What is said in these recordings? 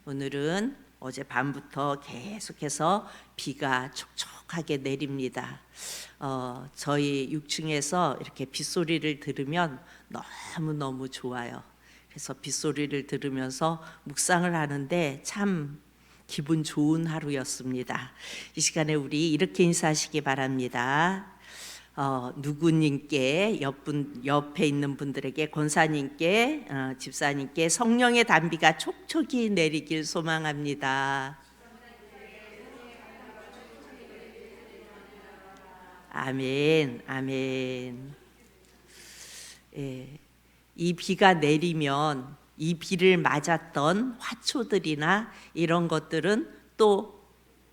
오늘은 어젯밤부터 계속해서 비가 촉촉하게 내립니다. 저희 6층에서 이렇게 빗소리를 들으면 너무너무 좋아요. 그래서 빗소리를 들으면서 묵상을 하는데 참 기분 좋은 하루였습니다. 이 시간에 우리 이렇게 인사하시기 바랍니다. 누구님께 옆에 있는 분들에게 권사님께 집사님께 성령의 단비가 촉촉히 내리길 소망합니다. 아멘, 아멘. 예, 이 비가 내리면 이 비를 맞았던 화초들이나 이런 것들은 또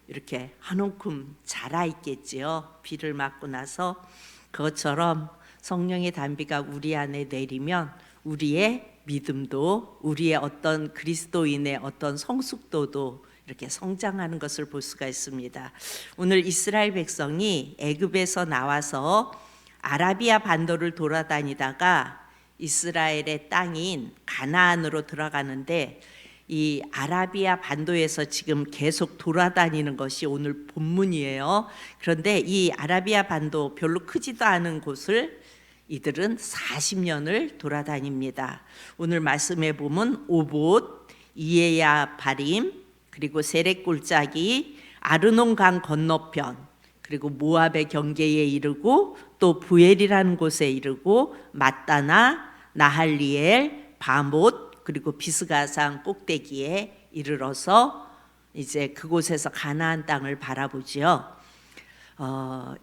이렇게 한 움큼 자라 있겠지요. 비를 맞고 나서 그것처럼 성령의 단비가 우리 안에 내리면 우리의 믿음도, 우리의 어떤 그리스도인의 어떤 성숙도도 이렇게 성장하는 것을 볼 수가 있습니다. 오늘 이스라엘 백성이 애굽에서 나와서 아라비아 반도를 돌아다니다가 이스라엘의 땅인 가나안으로 들어가는데, 이 아라비아 반도에서 지금 계속 돌아다니는 것이 오늘 본문이에요. 그런데 이 아라비아 반도 별로 크지도 않은 곳을 이들은 40년을 돌아다닙니다. 오늘 말씀해 보면 오봇, 이에야 바림, 그리고 세렉 골짜기, 아르논강 건너편, 그리고 모압의 경계에 이르고 또 부엘이라는 곳에 이르고 맛다나, 나할리엘, 바못, 그리고 비스가산 꼭대기에 이르러서 이제 그곳에서 가나안 땅을 바라보지요.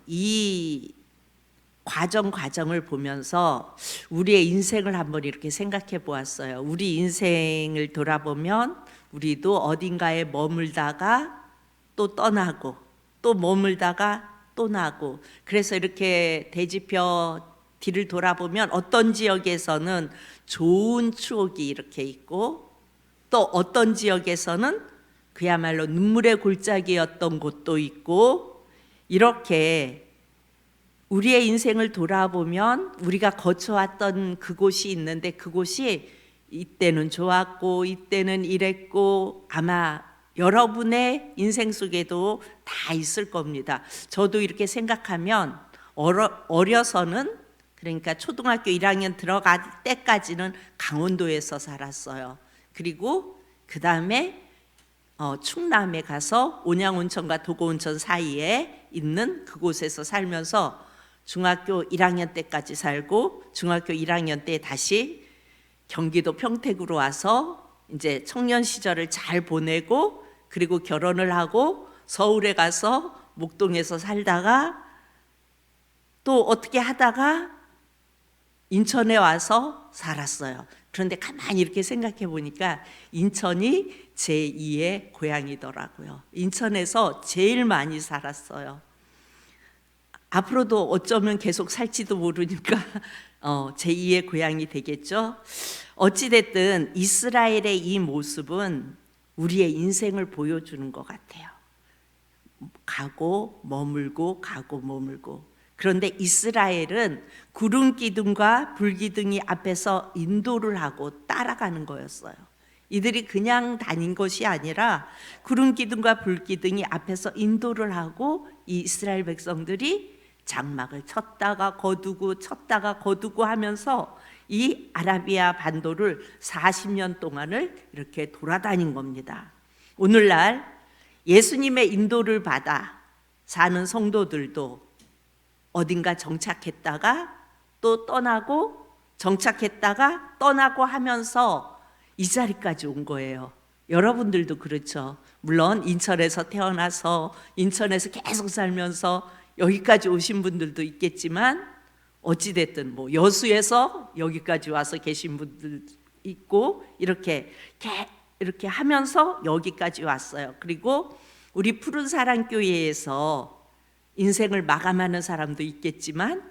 이 과정을 보면서 우리의 인생을 한번 이렇게 생각해 보았어요. 우리 인생을 돌아보면 우리도 어딘가에 머물다가 또 떠나고 또 머물다가 또 나고, 그래서 이렇게 대지표 뒤를 돌아보면 어떤 지역에서는 좋은 추억이 이렇게 있고 또 어떤 지역에서는 그야말로 눈물의 골짜기였던 곳도 있고, 이렇게 우리의 인생을 돌아보면 우리가 거쳐왔던 그곳이 있는데 그곳이 이때는 좋았고 이때는 이랬고 아마 여러분의 인생 속에도 다 있을 겁니다. 저도 이렇게 생각하면 어려서는, 그러니까 초등학교 1학년 들어갈 때까지는 강원도에서 살았어요. 그리고 그 다음에 충남에 가서 온양온천과 도고온천 사이에 있는 그곳에서 살면서 중학교 1학년 때까지 살고, 중학교 1학년 때 다시 경기도 평택으로 와서 이제 청년 시절을 잘 보내고, 그리고 결혼을 하고 서울에 가서 목동에서 살다가 또 어떻게 하다가 인천에 와서 살았어요. 그런데 가만히 이렇게 생각해 보니까 인천이 제2의 고향이더라고요. 인천에서 제일 많이 살았어요. 앞으로도 어쩌면 계속 살지도 모르니까 제2의 고향이 되겠죠. 어찌됐든 이스라엘의 이 모습은 우리의 인생을 보여주는 것 같아요. 가고 머물고 가고 머물고. 그런데 이스라엘은 구름 기둥과 불 기둥이 앞에서 인도를 하고 따라가는 거였어요. 이들이 그냥 다닌 것이 아니라 구름 기둥과 불 기둥이 앞에서 인도를 하고 이 이스라엘 백성들이 장막을 쳤다가 거두고 쳤다가 거두고 하면서 이 아라비아 반도를 40년 동안을 이렇게 돌아다닌 겁니다. 오늘날 예수님의 인도를 받아 사는 성도들도 어딘가 정착했다가 또 떠나고 정착했다가 떠나고 하면서 이 자리까지 온 거예요. 여러분들도 그렇죠. 물론 인천에서 태어나서 인천에서 계속 살면서 여기까지 오신 분들도 있겠지만, 어찌됐든 뭐 여수에서 여기까지 와서 계신 분들 있고 이렇게 하면서 여기까지 왔어요. 그리고 우리 푸른 사랑 교회에서 인생을 마감하는 사람도 있겠지만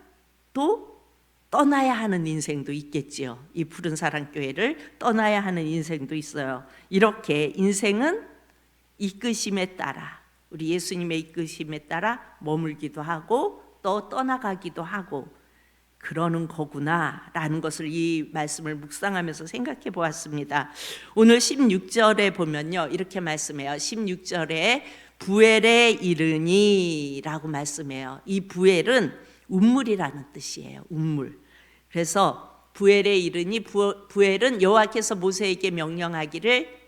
또 떠나야 하는 인생도 있겠지요. 이 푸른 사랑 교회를 떠나야 하는 인생도 있어요. 이렇게 인생은 이끄심에 따라, 우리 예수님의 이끄심에 따라 머물기도 하고 또 떠나가기도 하고, 그러는 거구나라는 것을 이 말씀을 묵상하면서 생각해 보았습니다. 오늘 16절에 보면요, 이렇게 말씀해요. 16절에 부엘에 이르니 라고 말씀해요. 이 부엘은 운물이라는 뜻이에요. 운물. 그래서 부엘에 이르니, 부엘은 여호와께서 모세에게 명령하기를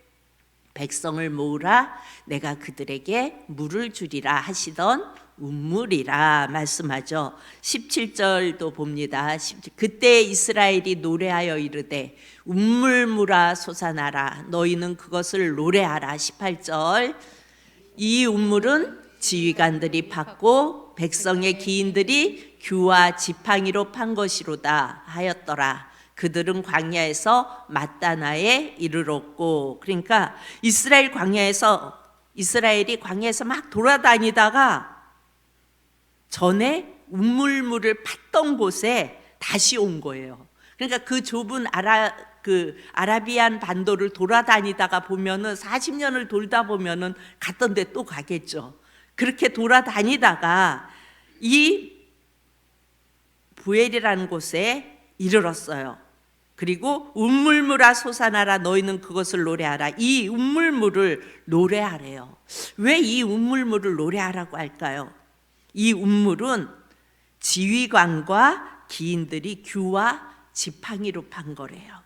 백성을 모으라, 내가 그들에게 물을 주리라 하시던 운물이라 말씀하죠. 17절도 봅니다. 그때 이스라엘이 노래하여 이르되 운물무라 솟아나라, 너희는 그것을 노래하라. 18절, 이 운물은 지휘관들이 팠고 백성의 기인들이 규와 지팡이로 판 것이로다 하였더라. 그들은 광야에서 맞다나에 이르렀고. 그러니까 이스라엘이 광야에서 막 돌아다니다가 전에 운물물을 팠던 곳에 다시 온 거예요. 그러니까 그 좁은 아라비안 반도를 돌아다니다가 보면은 40년을 돌다 보면은 갔던 데 또 가겠죠. 그렇게 돌아다니다가 이 부엘이라는 곳에 이르렀어요. 그리고 운물무라 솟아나라, 너희는 그것을 노래하라. 이 운물물을 노래하래요. 왜 이 운물물을 노래하라고 할까요? 이 운물은 지휘관과 기인들이 규와 지팡이로 판 거래요.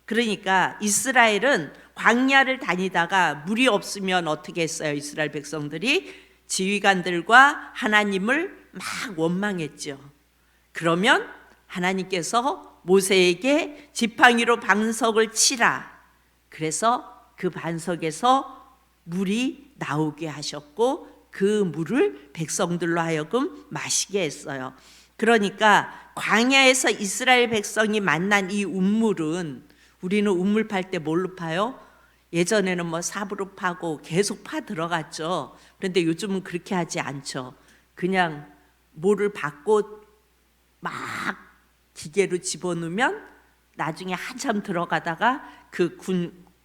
그러니까 이스라엘은 광야를 다니다가 물이 없으면 어떻게 했어요? 이스라엘 백성들이 지휘관들과 하나님을 막 원망했죠. 그러면 하나님께서 모세에게 지팡이로 반석을 치라. 그래서 그 반석에서 물이 나오게 하셨고 그 물을 백성들로 하여금 마시게 했어요. 그러니까 광야에서 이스라엘 백성이 만난 이 운물은, 우리는 운물 팔 때 뭘로 파요? 예전에는 뭐 삽으로 파고 계속 파 들어갔죠. 그런데 요즘은 그렇게 하지 않죠. 그냥 모를 받고 막 기계로 집어넣으면 나중에 한참 들어가다가 그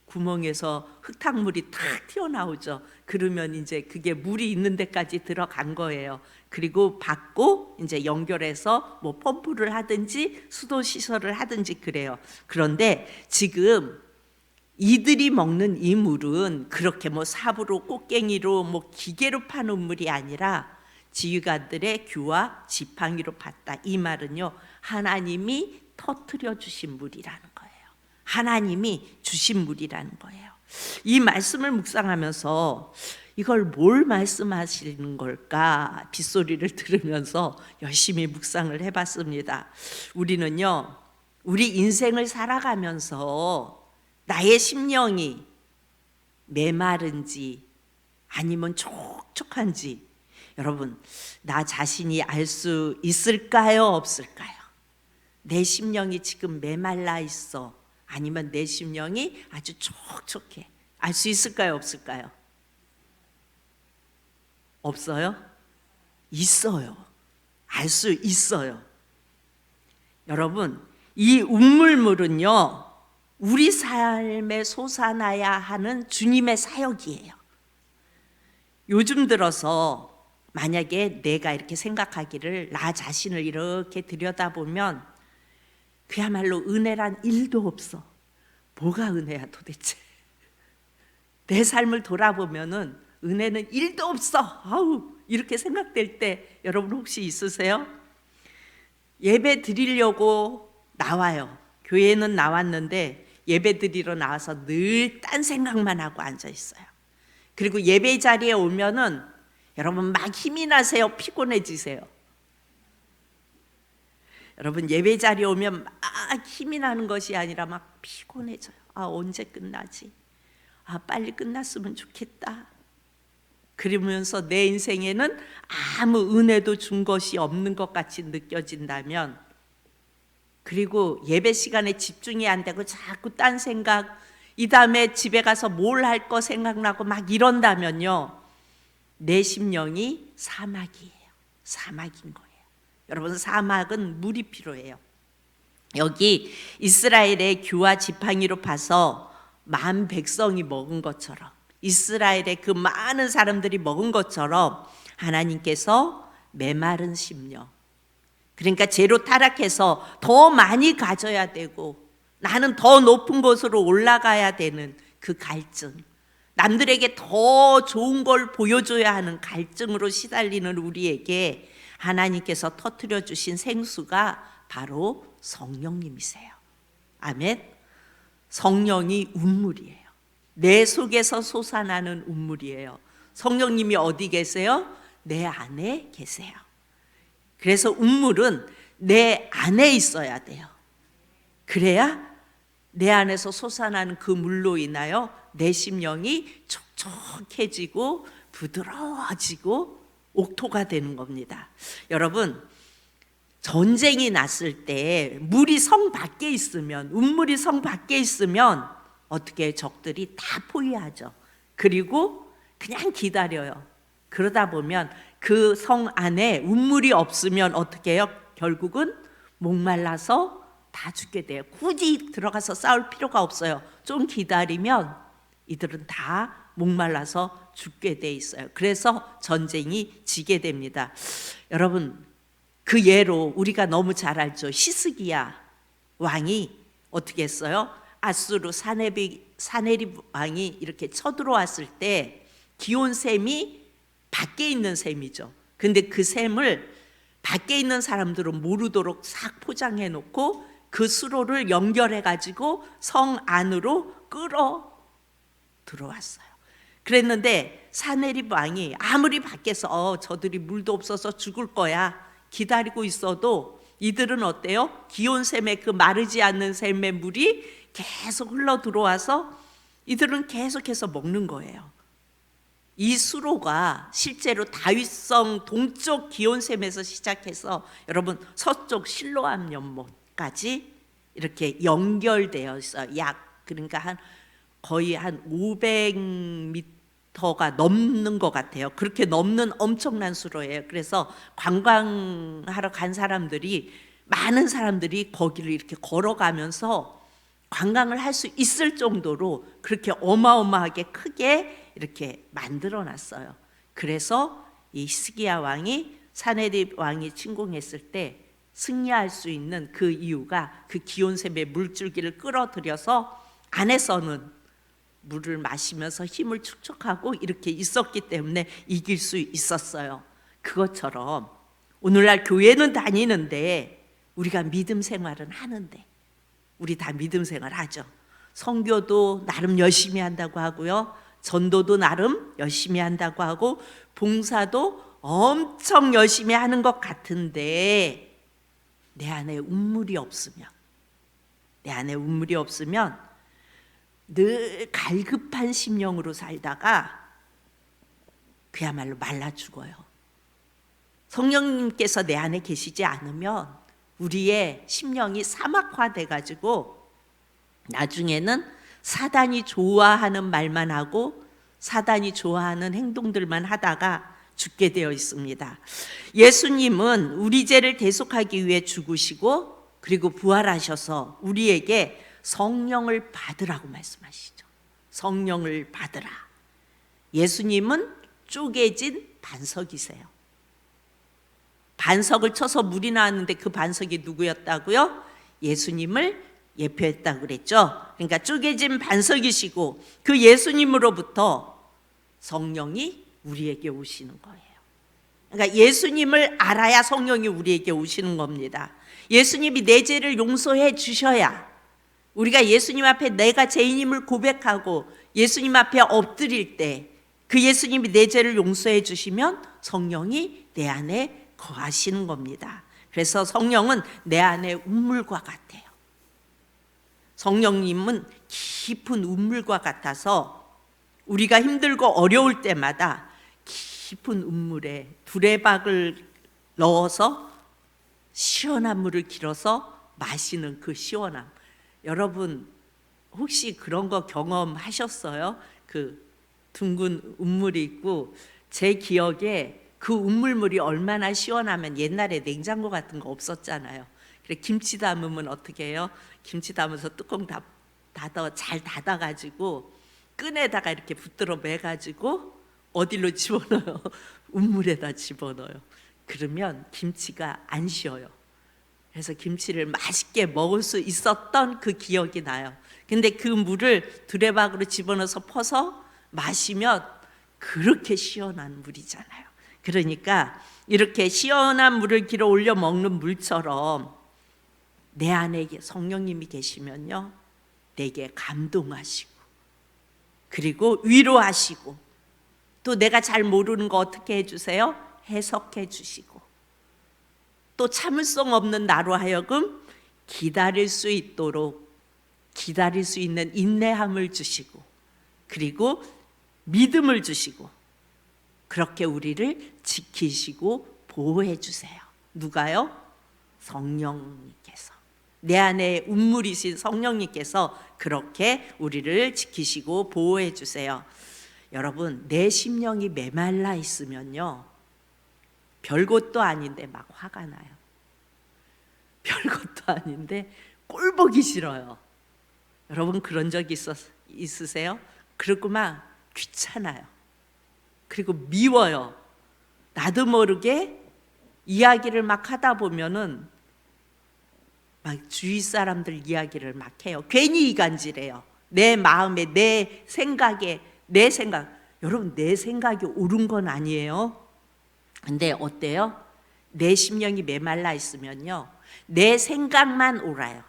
구멍에서 흙탕물이 탁 튀어나오죠. 그러면 이제 그게 물이 있는 데까지 들어간 거예요. 그리고 받고 이제 연결해서 뭐 펌프를 하든지 수도 시설을 하든지 그래요. 그런데 지금 이들이 먹는 이 물은 그렇게 뭐 삽으로 꽃갱이로 뭐 기계로 파는 물이 아니라 지휘관들의 규와 지팡이로 팠다. 이 말은요, 하나님이 터뜨려 주신 물이라는 거예요. 하나님이 주신 물이라는 거예요. 이 말씀을 묵상하면서 이걸 뭘 말씀하시는 걸까? 빗소리를 들으면서 열심히 묵상을 해봤습니다. 우리는요, 우리 인생을 살아가면서 나의 심령이 메마른지 아니면 촉촉한지, 여러분, 나 자신이 알 수 있을까요? 없을까요? 내 심령이 지금 메말라 있어, 아니면 내 심령이 아주 촉촉해, 알 수 있을까요? 없을까요? 없어요? 있어요. 알 수 있어요. 여러분, 이 운물물은요, 우리 삶에 솟아나야 하는 주님의 사역이에요. 요즘 들어서 만약에 내가 이렇게 생각하기를, 나 자신을 이렇게 들여다보면 그야말로 은혜란 일도 없어. 뭐가 은혜야 도대체? 내 삶을 돌아보면은 은혜는 일도 없어. 아우, 이렇게 생각될 때 여러분 혹시 있으세요? 예배 드리려고 나와요. 교회는 나왔는데 예배 드리러 나와서 늘 딴 생각만 하고 앉아 있어요. 그리고 예배 자리에 오면은 여러분 막 힘이 나세요? 피곤해지세요? 여러분 예배 자리에 오면 막 힘이 나는 것이 아니라 막 피곤해져요. 아, 언제 끝나지? 아, 빨리 끝났으면 좋겠다. 그러면서 내 인생에는 아무 은혜도 준 것이 없는 것 같이 느껴진다면, 그리고 예배 시간에 집중이 안 되고 자꾸 딴 생각, 이 다음에 집에 가서 뭘 할 거 생각나고 막 이런다면요, 내 심령이 사막이에요. 사막인 거예요. 여러분, 사막은 물이 필요해요. 여기 이스라엘의 규와 지팡이로 파서 만 백성이 먹은 것처럼, 이스라엘의 그 많은 사람들이 먹은 것처럼 하나님께서 메마른 심령, 그러니까 죄로 타락해서 더 많이 가져야 되고 나는 더 높은 곳으로 올라가야 되는 그 갈증, 남들에게 더 좋은 걸 보여줘야 하는 갈증으로 시달리는 우리에게 하나님께서 터뜨려 주신 생수가 바로 성령님이세요. 아멘. 성령이 운물이에요. 내 속에서 솟아나는 운물이에요. 성령님이 어디 계세요? 내 안에 계세요. 그래서 운물은 내 안에 있어야 돼요. 그래야 내 안에서 솟아나는 그 물로 인하여 내 심령이 촉촉해지고 부드러워지고 옥토가 되는 겁니다. 여러분, 전쟁이 났을 때 물이 성 밖에 있으면, 운물이 성 밖에 있으면 어떻게 적들이 다 포위하죠. 그리고 그냥 기다려요. 그러다 보면 그 성 안에 운물이 없으면 어떻게 해요? 결국은 목말라서 다 죽게 돼요. 굳이 들어가서 싸울 필요가 없어요. 좀 기다리면 이들은 다 목말라서 죽게 돼 있어요. 그래서 전쟁이 지게 됩니다. 여러분, 그 예로 우리가 너무 잘 알죠. 히스기야 왕이 어떻게 했어요? 아수르 사네립 왕이 이렇게 쳐들어왔을 때 기온 샘이 밖에 있는 샘이죠. 근데 그 샘을 밖에 있는 사람들은 모르도록 싹 포장해 놓고 그 수로를 연결해 가지고 성 안으로 끌어 들어왔어요. 그랬는데 사네립 왕이 아무리 밖에서 저들이 물도 없어서 죽을 거야 기다리고 있어도 이들은 어때요? 기온샘의 그 마르지 않는 샘의 물이 계속 흘러 들어와서 이들은 계속해서 먹는 거예요. 이 수로가 실제로 다윗성 동쪽 기온샘에서 시작해서 여러분 서쪽 실로암 연못까지 이렇게 연결되어 있어요. 그러니까 거의 한 500m가 넘는 것 같아요. 그렇게 넘는 엄청난 수로예요. 그래서 관광하러 간 사람들이, 많은 사람들이 거기를 이렇게 걸어가면서 관광을 할 수 있을 정도로 그렇게 어마어마하게 크게 이렇게 만들어 놨어요. 그래서 이 히스기야 왕이 사네립 왕이 침공했을 때 승리할 수 있는 그 이유가 그 기온샘의 물줄기를 끌어들여서 안에서는 물을 마시면서 힘을 축적하고 이렇게 있었기 때문에 이길 수 있었어요. 그것처럼 오늘날 교회는 다니는데 우리가 믿음 생활은 하는데, 우리 다 믿음 생활 하죠. 선교도 나름 열심히 한다고 하고요, 전도도 나름 열심히 한다고 하고, 봉사도 엄청 열심히 하는 것 같은데 내 안에 운물이 없으면, 늘 갈급한 심령으로 살다가 그야말로 말라 죽어요. 성령님께서 내 안에 계시지 않으면 우리의 심령이 사막화돼 가지고 나중에는 사단이 좋아하는 말만 하고 사단이 좋아하는 행동들만 하다가 죽게 되어 있습니다. 예수님은 우리 죄를 대속하기 위해 죽으시고 그리고 부활하셔서 우리에게 성령을 받으라고 말씀하시죠. 성령을 받으라. 예수님은 쪼개진 반석이세요. 반석을 쳐서 물이 나왔는데 그 반석이 누구였다고요? 예수님을 예표했다고 그랬죠. 그러니까 쪼개진 반석이시고 그 예수님으로부터 성령이 우리에게 오시는 거예요. 그러니까 예수님을 알아야 성령이 우리에게 오시는 겁니다. 예수님이 내 죄를 용서해 주셔야, 우리가 예수님 앞에 내가 죄인임을 고백하고 예수님 앞에 엎드릴 때 그 예수님이 내 죄를 용서해 주시면 성령이 내 안에 거하시는 겁니다. 그래서 성령은 내 안에 운물과 같아요. 성령님은 깊은 운물과 같아서 우리가 힘들고 어려울 때마다 깊은 운물에 두레박을 넣어서 시원한 물을 길어서 마시는 그 시원함. 여러분 혹시 그런 거 경험하셨어요? 그 둥근 운물이 있고, 제 기억에 그 운물물이 얼마나 시원하면, 옛날에 냉장고 같은 거 없었잖아요. 그래 김치 담으면 어떻게 해요? 김치 담아서 뚜껑 잘 닫아가지고 끈에다가 이렇게 붙들어 매가지고 어디로 집어넣어요? 운물에다 집어넣어요. 그러면 김치가 안 쉬어요. 그래서 김치를 맛있게 먹을 수 있었던 그 기억이 나요. 근데 그 물을 두레박으로 집어넣어서 퍼서 마시면 그렇게 시원한 물이잖아요. 그러니까 이렇게 시원한 물을 길어 올려 먹는 물처럼 내 안에 성령님이 계시면요, 내게 감동하시고 그리고 위로하시고 또 내가 잘 모르는 거 어떻게 해주세요? 해석해 주시고 또 참을성 없는 나로 하여금 기다릴 수 있도록 기다릴 수 있는 인내함을 주시고 그리고 믿음을 주시고 그렇게 우리를 지키시고 보호해 주세요. 누가요? 성령님께서, 내 안에 운물이신 성령님께서 그렇게 우리를 지키시고 보호해 주세요. 여러분, 내 심령이 메말라 있으면요, 별것도 아닌데 막 화가 나요. 별것도 아닌데 꼴 보기 싫어요. 여러분 그런 적 있으세요? 그러고 막 귀찮아요. 그리고 미워요. 나도 모르게 이야기를 막 하다 보면은 막 주위 사람들 이야기를 막 해요. 괜히 이간질해요. 내 마음에, 내 생각에, 내 생각. 여러분, 내 생각이 옳은 건 아니에요. 근데 어때요? 내 심령이 메말라 있으면요, 내 생각만 옳아요.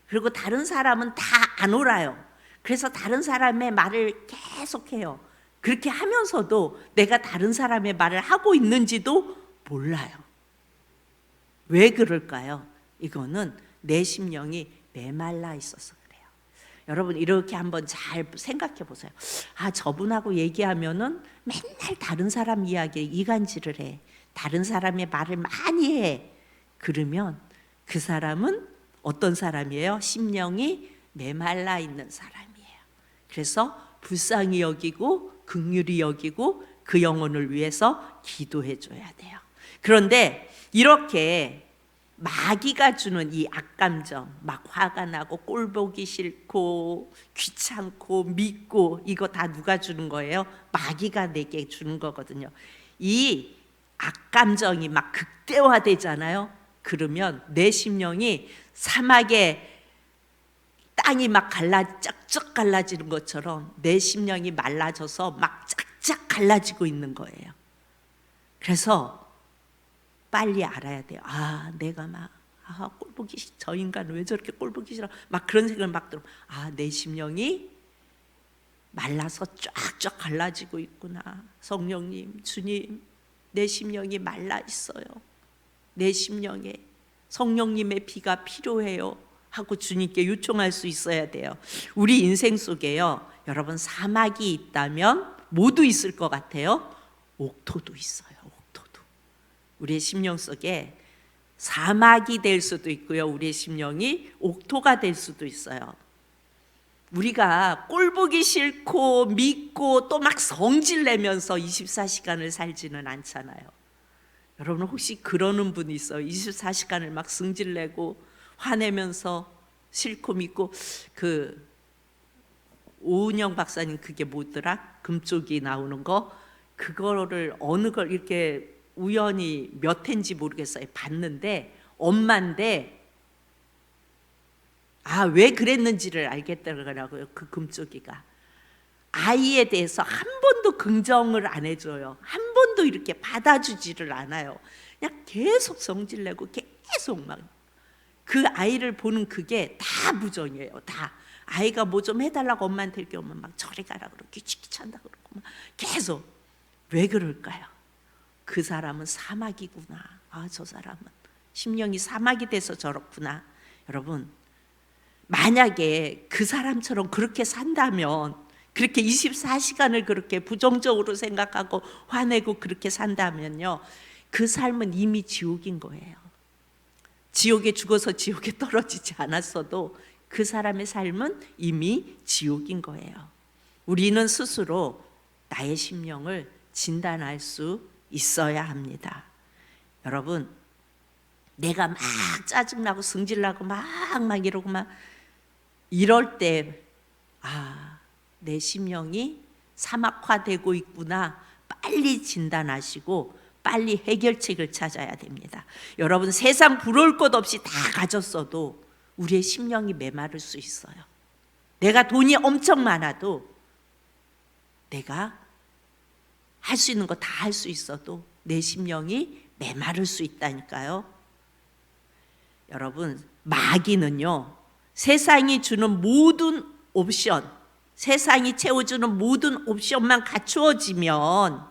그리고 다른 사람은 다 안 옳아요. 그래서 다른 사람의 말을 계속해요. 그렇게 하면서도 내가 다른 사람의 말을 하고 있는지도 몰라요. 왜 그럴까요? 이거는 내 심령이 메말라 있어서 그래요. 여러분 이렇게 한번 잘 생각해 보세요. 아, 저분하고 얘기하면은 맨날 다른 사람 이야기에 이간질을 해. 다른 사람의 말을 많이 해. 그러면 그 사람은 어떤 사람이에요? 심령이 메말라 있는 사람이에요. 그래서 불쌍히 여기고 긍휼히 여기고 그 영혼을 위해서 기도해 줘야 돼요. 그런데 이렇게 마귀가 주는 이 악감정, 막 화가 나고 꼴 보기 싫고 귀찮고 믿고, 이거 다 누가 주는 거예요? 마귀가 내게 주는 거거든요. 이 악감정이 막 극대화되잖아요. 그러면 내 심령이 사막에 땅이 막 쩍쩍 갈라지는 것처럼 내 심령이 말라져서 막 쫙쫙 갈라지고 있는 거예요. 그래서 빨리 알아야 돼요. 아, 내가 막 꼴보기 싫어. 저 인간 왜 저렇게 꼴보기 싫어. 막 그런 생각을 막 들어. 아, 내 심령이 말라서 쫙쫙 갈라지고 있구나. 성령님, 주님, 내 심령이 말라 있어요. 내 심령에 성령님의 피가 필요해요 하고 주님께 요청할 수 있어야 돼요. 우리 인생 속에요, 여러분 사막이 있다면 모두 있을 것 같아요. 옥토도 있어요. 옥토도. 우리의 심령 속에 사막이 될 수도 있고요, 우리의 심령이 옥토가 될 수도 있어요. 우리가 꼴보기 싫고 믿고 또 막 성질내면서 24시간을 살지는 않잖아요. 여러분 혹시 그러는 분 있어요? 24시간을 막 승질내고 화내면서 싫고 믿고. 그 오은영 박사님 그게 뭐더라? 금쪽이 나오는 거, 그거를 어느 걸 이렇게 우연히 몇 회인지 모르겠어요. 봤는데 엄마인데, 아, 왜 그랬는지를 알겠더라고요. 그 금쪽이가 아이에 대해서 한 번도 긍정을 안 해줘요. 한 번도 이렇게 받아주지를 않아요. 그냥 계속 성질내고 계속 막 그 아이를 보는 그게 다 부정이에요. 다. 아이가 뭐 좀 해달라고 엄마한테 이렇게 오면 막 저리 가라 그러고 귀찮다 그러고 막 계속. 왜 그럴까요? 그 사람은 사막이구나. 아, 저 사람은 심령이 사막이 돼서 저렇구나. 여러분, 만약에 그 사람처럼 그렇게 산다면, 그렇게 24시간을 그렇게 부정적으로 생각하고 화내고 그렇게 산다면요, 그 삶은 이미 지옥인 거예요. 지옥에 죽어서 지옥에 떨어지지 않았어도 그 사람의 삶은 이미 지옥인 거예요. 우리는 스스로 나의 심령을 진단할 수 있어야 합니다. 여러분, 내가 막 짜증나고 승질나고 막 이러고 막 이럴 때, 아, 내 심령이 사막화되고 있구나, 빨리 진단하시고 빨리 해결책을 찾아야 됩니다. 여러분, 세상 부러울 것 없이 다 가졌어도 우리의 심령이 메마를 수 있어요. 내가 돈이 엄청 많아도, 내가 할 수 있는 거 다 할 수 있어도 내 심령이 메마를 수 있다니까요. 여러분, 마귀는요, 세상이 주는 모든 옵션, 세상이 채워주는 모든 옵션만 갖추어지면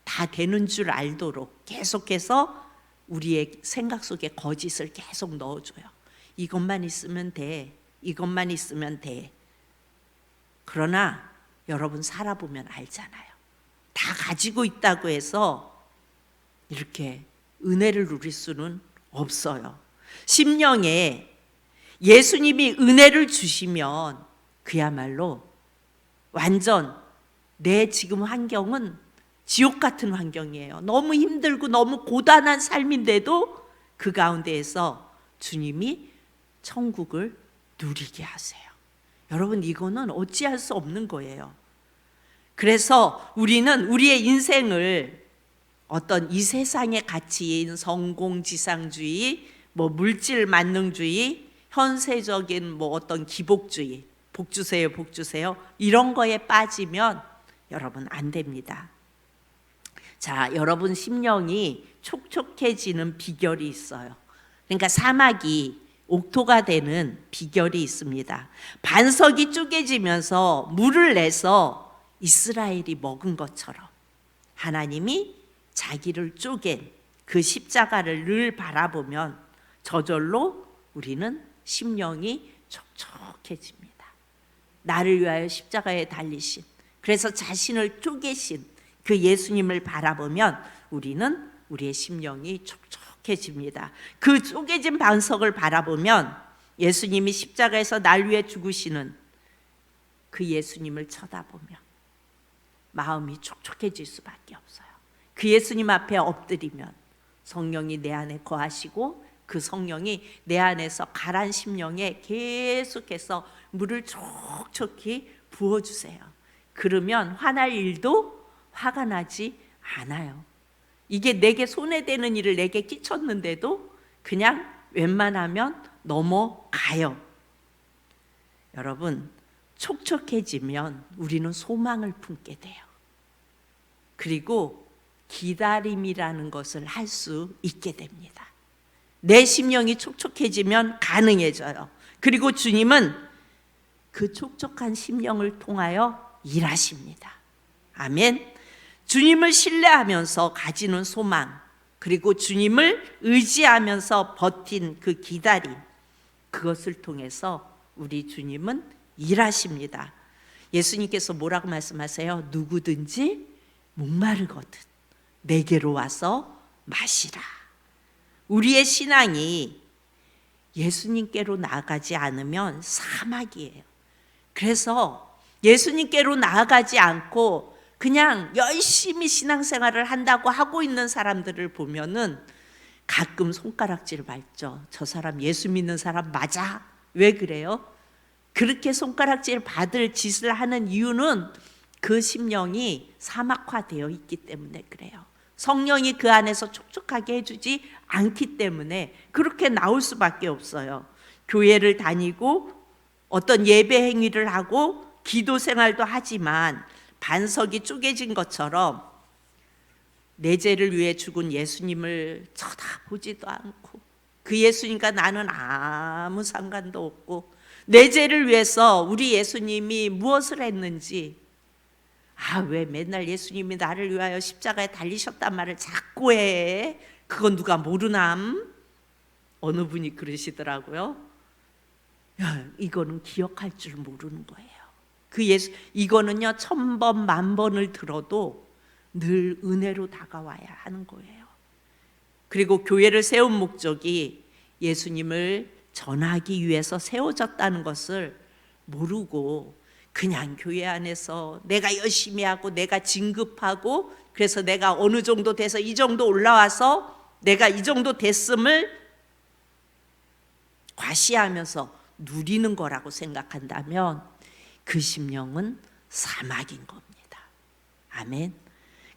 다 되는 줄 알도록 계속해서 우리의 생각 속에 거짓을 계속 넣어줘요. 이것만 있으면 돼, 이것만 있으면 돼. 그러나 여러분, 살아보면 알잖아요. 다 가지고 있다고 해서 이렇게 은혜를 누릴 수는 없어요. 심령에 예수님이 은혜를 주시면 그야말로 완전 내 지금 환경은 지옥 같은 환경이에요. 너무 힘들고 너무 고단한 삶인데도 그 가운데에서 주님이 천국을 누리게 하세요. 여러분, 이거는 어찌할 수 없는 거예요. 그래서 우리는 우리의 인생을 어떤 이 세상의 가치인 성공지상주의, 물질 만능주의, 현세적인 어떤 기복주의, 복 주세요, 복 주세요, 이런 거에 빠지면 여러분 안 됩니다. 자, 여러분 심령이 촉촉해지는 비결이 있어요. 그러니까 사막이 옥토가 되는 비결이 있습니다. 반석이 쪼개지면서 물을 내서 이스라엘이 먹은 것처럼 하나님이 자기를 쪼갠 그 십자가를 늘 바라보면 저절로 우리는 심령이 촉촉해집니다. 나를 위하여 십자가에 달리신, 그래서 자신을 쪼개신 그 예수님을 바라보면 우리는 우리의 심령이 촉촉해집니다. 그 쪼개진 반석을 바라보면 예수님이 십자가에서 날 위해 죽으시는 그 예수님을 쳐다보며 마음이 촉촉해질 수밖에 없어요. 그 예수님 앞에 엎드리면 성령이 내 안에 거하시고 그 성령이 내 안에서 가란 심령에 계속해서 물을 촉촉히 부어주세요. 그러면 화날 일도 화가 나지 않아요. 이게 내게 손해되는 일을 내게 끼쳤는데도 그냥 웬만하면 넘어가요. 여러분, 촉촉해지면 우리는 소망을 품게 돼요. 그리고 기다림이라는 것을 할 수 있게 됩니다. 내 심령이 촉촉해지면 가능해져요. 그리고 주님은 그 촉촉한 심령을 통하여 일하십니다. 아멘. 주님을 신뢰하면서 가지는 소망, 그리고 주님을 의지하면서 버틴 그 기다림, 그것을 통해서 우리 주님은 일하십니다. 예수님께서 뭐라고 말씀하세요? 누구든지 목마르거든 내게로 와서 마시라. 우리의 신앙이 예수님께로 나아가지 않으면 사막이에요. 그래서 예수님께로 나아가지 않고 그냥 열심히 신앙생활을 한다고 하고 있는 사람들을 보면은 가끔 손가락질 밟죠. 저 사람 예수 믿는 사람 맞아? 왜 그래요? 그렇게 손가락질 받을 짓을 하는 이유는 그 심령이 사막화되어 있기 때문에 그래요. 성령이 그 안에서 촉촉하게 해주지 않기 때문에 그렇게 나올 수밖에 없어요. 교회를 다니고 어떤 예배 행위를 하고 기도 생활도 하지만 반석이 쪼개진 것처럼 내 죄를 위해 죽은 예수님을 쳐다보지도 않고 그 예수님과 나는 아무 상관도 없고 내 죄를 위해서 우리 예수님이 무엇을 했는지, 왜 맨날 예수님이 나를 위하여 십자가에 달리셨단 말을 자꾸 해? 그건 누가 모르남? 어느 분이 그러시더라고요. 이거는 기억할 줄 모르는 거예요. 이거는요 1000번 만번을 들어도 늘 은혜로 다가와야 하는 거예요. 그리고 교회를 세운 목적이 예수님을 전하기 위해서 세워졌다는 것을 모르고 그냥 교회 안에서 내가 열심히 하고 내가 진급하고 그래서 내가 어느 정도 돼서 이 정도 올라와서 내가 이 정도 됐음을 과시하면서 누리는 거라고 생각한다면 그 심령은 사막인 겁니다. 아멘.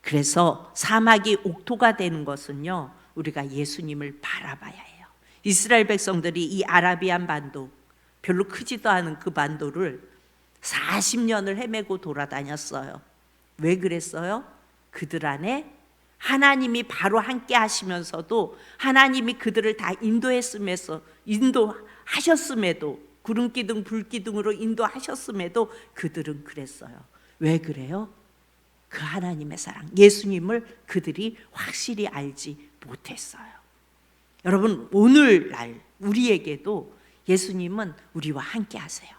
그래서 사막이 옥토가 되는 것은요, 우리가 예수님을 바라봐야 해요. 이스라엘 백성들이 이 아라비안 반도, 별로 크지도 않은 그 반도를 40년을 헤매고 돌아다녔어요. 왜 그랬어요? 그들 안에 하나님이 바로 함께 하시면서도 하나님이 그들을 다 인도하셨음에도, 구름기둥 불기둥으로 인도하셨음에도 그들은 그랬어요. 왜 그래요? 그 하나님의 사랑, 예수님을 그들이 확실히 알지 못했어요. 여러분, 오늘날 우리에게도 예수님은 우리와 함께 하세요.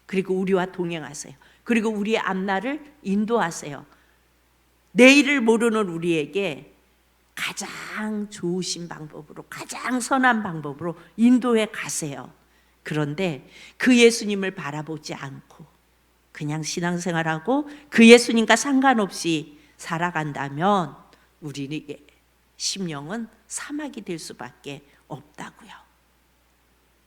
그리고 우리와 동행하세요. 그리고 우리의 앞날을 인도하세요. 내일을 모르는 우리에게 가장 좋으신 방법으로, 가장 선한 방법으로 인도해 가세요. 그런데 그 예수님을 바라보지 않고 그냥 신앙생활하고 그 예수님과 상관없이 살아간다면 우리의 심령은 사막이 될 수밖에 없다고요.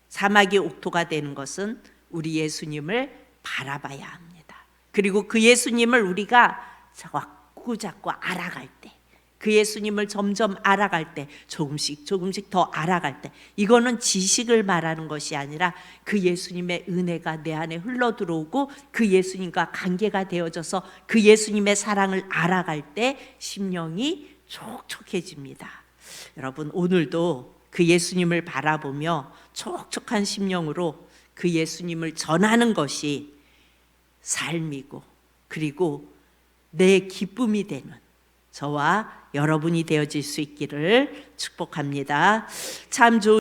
사막이 옥토가 되는 것은 우리 예수님을 바라봐야 합니다. 그리고 그 예수님을 우리가 자꾸 알아갈 때, 그 예수님을 점점 알아갈 때, 조금씩 더 알아갈 때, 이거는 지식을 말하는 것이 아니라 그 예수님의 은혜가 내 안에 흘러 들어오고 그 예수님과 관계가 되어져서 그 예수님의 사랑을 알아갈 때 심령이 촉촉해집니다. 여러분, 오늘도 그 예수님을 바라보며 촉촉한 심령으로 그 예수님을 전하는 것이 삶이고, 그리고 내 기쁨이 되는 저와 여러분이 되어질 수 있기를 축복합니다. 참 좋은